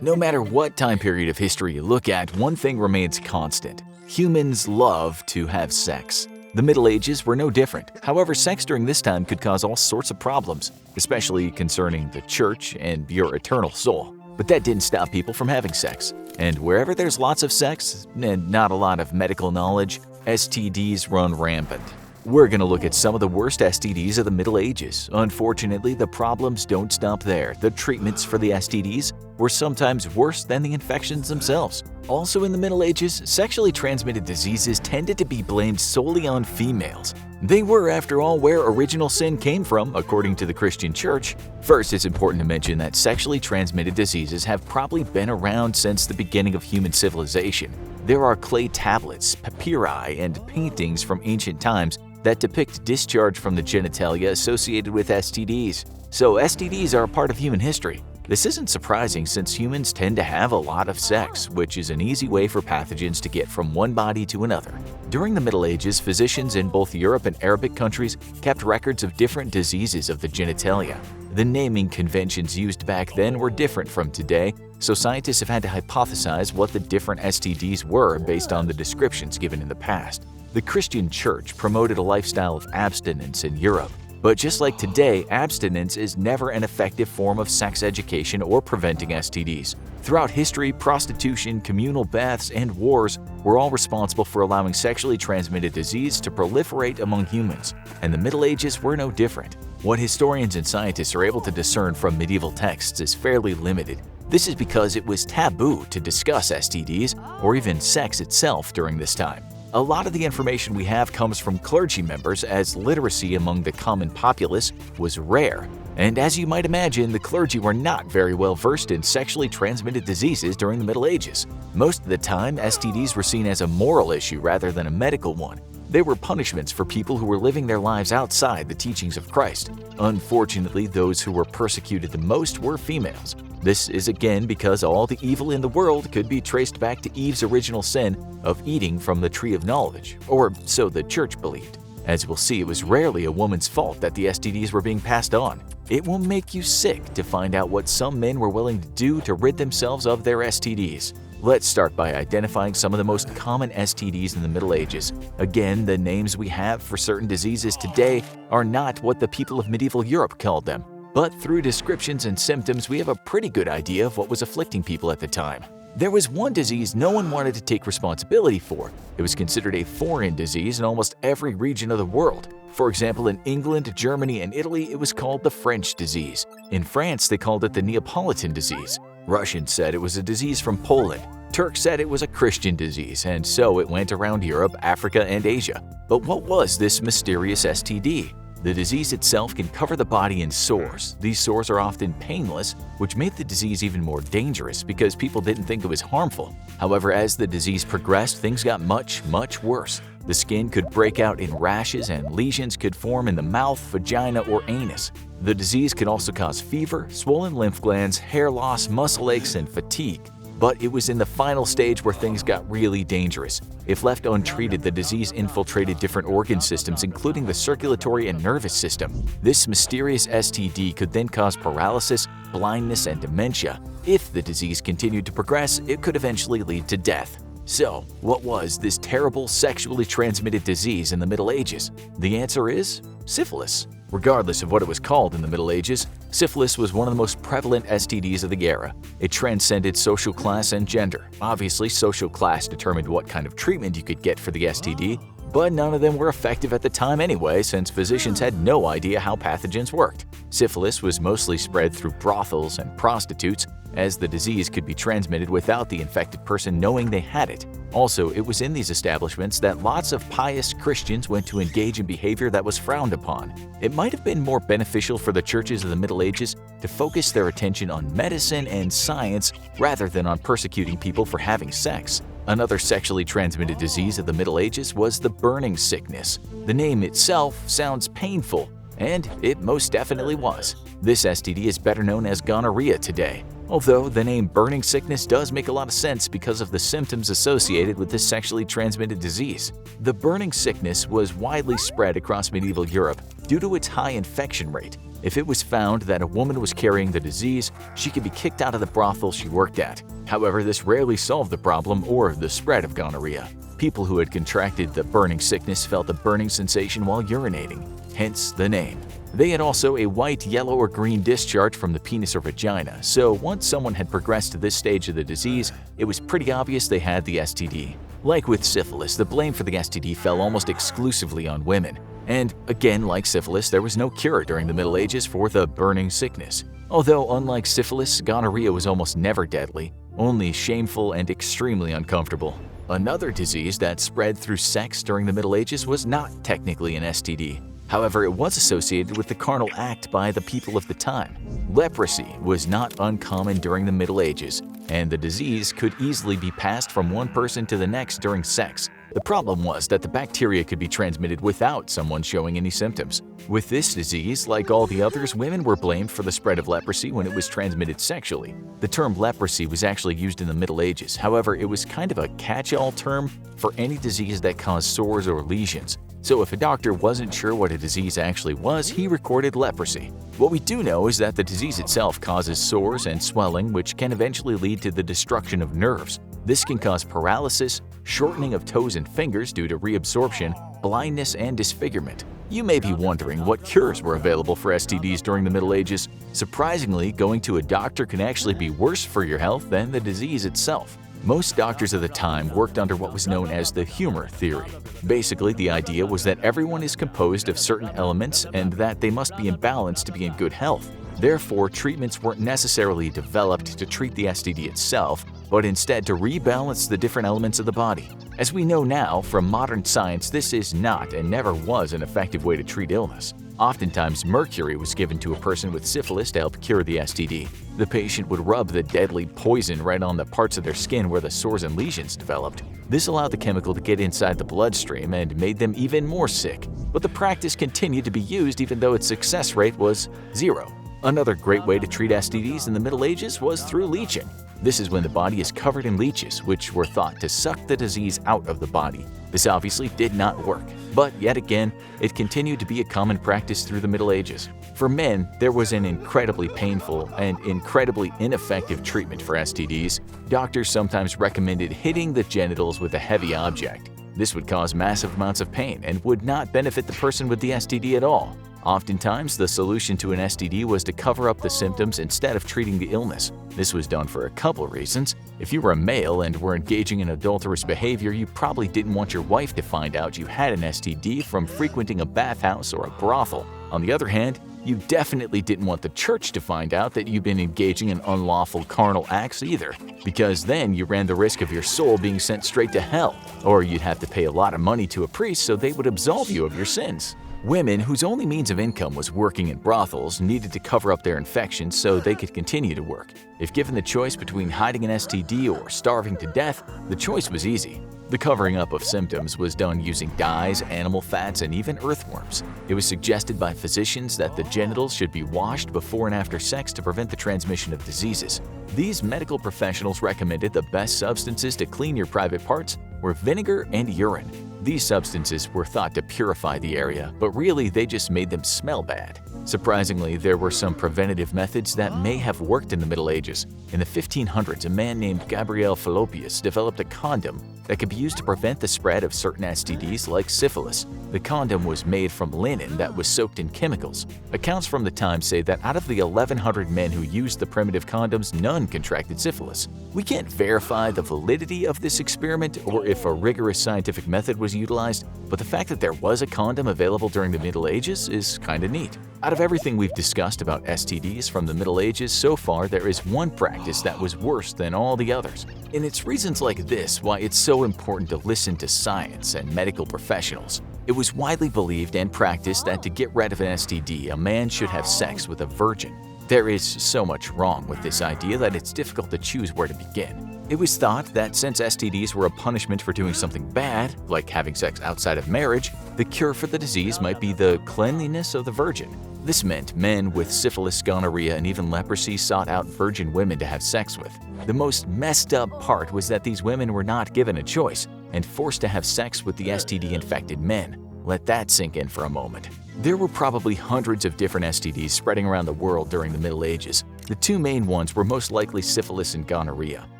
No matter what time period of history you look at, one thing remains constant. Humans love to have sex. The Middle Ages were no different. However, sex during this time could cause all sorts of problems, especially concerning the church and your eternal soul. But that didn't stop people from having sex. And wherever there's lots of sex and not a lot of medical knowledge, STDs run rampant. We're going to look at some of the worst STDs of the Middle Ages. Unfortunately, the problems don't stop there. The treatments for the STDs were sometimes worse than the infections themselves. Also in the Middle Ages, sexually transmitted diseases tended to be blamed solely on females. They were, after all, where original sin came from, according to the Christian Church. First, it's important to mention that sexually transmitted diseases have probably been around since the beginning of human civilization. There are clay tablets, papyri, and paintings from ancient times that depict discharge from the genitalia associated with STDs. So STDs are a part of human history. This isn't surprising since humans tend to have a lot of sex, which is an easy way for pathogens to get from one body to another. During the Middle Ages, physicians in both Europe and Arabic countries kept records of different diseases of the genitalia. The naming conventions used back then were different from today, so scientists have had to hypothesize what the different STDs were based on the descriptions given in the past. The Christian Church promoted a lifestyle of abstinence in Europe. But just like today, abstinence is never an effective form of sex education or preventing STDs. Throughout history, prostitution, communal baths, and wars were all responsible for allowing sexually transmitted disease to proliferate among humans, and the Middle Ages were no different. What historians and scientists are able to discern from medieval texts is fairly limited. This is because it was taboo to discuss STDs or even sex itself during this time. A lot of the information we have comes from clergy members, as literacy among the common populace was rare. And as you might imagine, the clergy were not very well versed in sexually transmitted diseases during the Middle Ages. Most of the time, STDs were seen as a moral issue rather than a medical one. They were punishments for people who were living their lives outside the teachings of Christ. Unfortunately, those who were persecuted the most were females. This is again because all the evil in the world could be traced back to Eve's original sin of eating from the tree of knowledge, or so the church believed. As we'll see, it was rarely a woman's fault that the STDs were being passed on. It will make you sick to find out what some men were willing to do to rid themselves of their STDs. Let's start by identifying some of the most common STDs in the Middle Ages. Again, the names we have for certain diseases today are not what the people of medieval Europe called them. But through descriptions and symptoms, we have a pretty good idea of what was afflicting people at the time. There was one disease no one wanted to take responsibility for. It was considered a foreign disease in almost every region of the world. For example, in England, Germany, and Italy, it was called the French disease. In France, they called it the Neapolitan disease. Russians said it was a disease from Poland. Turks said it was a Christian disease, and so it went around Europe, Africa, and Asia. But what was this mysterious STD? The disease itself can cover the body in sores. These sores are often painless, which made the disease even more dangerous because people didn't think it was harmful. However, as the disease progressed, things got much worse. The skin could break out in rashes and lesions could form in the mouth, vagina, or anus. The disease could also cause fever, swollen lymph glands, hair loss, muscle aches, and fatigue. But it was in the final stage where things got really dangerous. If left untreated, the disease infiltrated different organ systems, including the circulatory and nervous system. This mysterious STD could then cause paralysis, blindness, and dementia. If the disease continued to progress, it could eventually lead to death. So, what was this terrible sexually transmitted disease in the Middle Ages? The answer is syphilis. Regardless of what it was called in the Middle Ages, syphilis was one of the most prevalent STDs of the era. It transcended social class and gender. Obviously, social class determined what kind of treatment you could get for the STD, but none of them were effective at the time anyway, since physicians had no idea how pathogens worked. Syphilis was mostly spread through brothels and prostitutes, as the disease could be transmitted without the infected person knowing they had it. Also, it was in these establishments that lots of pious Christians went to engage in behavior that was frowned upon. It might have been more beneficial for the churches of the Middle Ages to focus their attention on medicine and science rather than on persecuting people for having sex. Another sexually transmitted disease of the Middle Ages was the burning sickness. The name itself sounds painful, and it most definitely was. This STD is better known as gonorrhea today. Although the name burning sickness does make a lot of sense because of the symptoms associated with this sexually transmitted disease. The burning sickness was widely spread across medieval Europe due to its high infection rate. If it was found that a woman was carrying the disease, she could be kicked out of the brothel she worked at. However, this rarely solved the problem or the spread of gonorrhea. People who had contracted the burning sickness felt a burning sensation while urinating, hence the name. They had also a white, yellow, or green discharge from the penis or vagina, so once someone had progressed to this stage of the disease, it was pretty obvious they had the STD. Like with syphilis, the blame for the STD fell almost exclusively on women. And again, like syphilis, there was no cure during the Middle Ages for the burning sickness. Although, unlike syphilis, gonorrhea was almost never deadly, only shameful and extremely uncomfortable. Another disease that spread through sex during the Middle Ages was not technically an STD. However, it was associated with the carnal act by the people of the time. Leprosy was not uncommon during the Middle Ages, and the disease could easily be passed from one person to the next during sex. The problem was that the bacteria could be transmitted without someone showing any symptoms. With this disease, like all the others, women were blamed for the spread of leprosy when it was transmitted sexually. The term leprosy was actually used in the Middle Ages. However, it was kind of a catch-all term for any disease that caused sores or lesions. So if a doctor wasn't sure what a disease actually was, he recorded leprosy. What we do know is that the disease itself causes sores and swelling, which can eventually lead to the destruction of nerves. This can cause paralysis, shortening of toes and fingers due to reabsorption, blindness, and disfigurement. You may be wondering what cures were available for STDs during the Middle Ages. Surprisingly, going to a doctor can actually be worse for your health than the disease itself. Most doctors of the time worked under what was known as the humor theory. Basically, the idea was that everyone is composed of certain elements and that they must be in balance to be in good health. Therefore, treatments weren't necessarily developed to treat the STD itself, but instead to rebalance the different elements of the body. As we know now from modern science, this is not and never was an effective way to treat illness. Oftentimes, mercury was given to a person with syphilis to help cure the STD. The patient would rub the deadly poison right on the parts of their skin where the sores and lesions developed. This allowed the chemical to get inside the bloodstream and made them even more sick. But the practice continued to be used even though its success rate was 0. Another great way to treat STDs in the Middle Ages was through leeching. This is when the body is covered in leeches, which were thought to suck the disease out of the body. This obviously did not work, but yet again, it continued to be a common practice through the Middle Ages. For men, there was an incredibly painful and incredibly ineffective treatment for STDs. Doctors sometimes recommended hitting the genitals with a heavy object. This would cause massive amounts of pain and would not benefit the person with the STD at all. Oftentimes, the solution to an STD was to cover up the symptoms instead of treating the illness. This was done for a couple reasons. If you were a male and were engaging in adulterous behavior, you probably didn't want your wife to find out you had an STD from frequenting a bathhouse or a brothel. On the other hand, you definitely didn't want the church to find out that you'd been engaging in unlawful carnal acts either, because then you ran the risk of your soul being sent straight to hell, or you'd have to pay a lot of money to a priest so they would absolve you of your sins. Women whose only means of income was working in brothels needed to cover up their infections so they could continue to work. If given the choice between hiding an STD or starving to death, the choice was easy. The covering up of symptoms was done using dyes, animal fats, and even earthworms. It was suggested by physicians that the genitals should be washed before and after sex to prevent the transmission of diseases. These medical professionals recommended the best substances to clean your private parts were vinegar and urine. These substances were thought to purify the area, but really they just made them smell bad. Surprisingly, there were some preventative methods that may have worked in the Middle Ages. In the 1500s, a man named Gabriel Fallopius developed a condom that could be used to prevent the spread of certain STDs like syphilis. The condom was made from linen that was soaked in chemicals. Accounts from the time say that out of the 1,100 men who used the primitive condoms, none contracted syphilis. We can't verify the validity of this experiment or if a rigorous scientific method was utilized, but the fact that there was a condom available during the Middle Ages is kinda neat. Out of everything we've discussed about STDs from the Middle Ages so far, there is one practice that was worse than all the others. And it's reasons like this why it's so important to listen to science and medical professionals. It was widely believed and practiced that to get rid of an STD, a man should have sex with a virgin. There is so much wrong with this idea that it's difficult to choose where to begin. It was thought that since STDs were a punishment for doing something bad, like having sex outside of marriage, the cure for the disease might be the cleanliness of the virgin. This meant men with syphilis, gonorrhea, and even leprosy sought out virgin women to have sex with. The most messed up part was that these women were not given a choice and forced to have sex with the STD-infected men. Let that sink in for a moment. There were probably hundreds of different STDs spreading around the world during the Middle Ages. The two main ones were most likely syphilis and gonorrhea.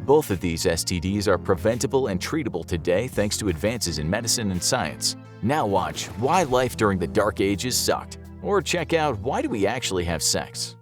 Both of these STDs are preventable and treatable today thanks to advances in medicine and science. Now watch Why Life During the Dark Ages Sucked, or check out Why Do We Actually Have Sex?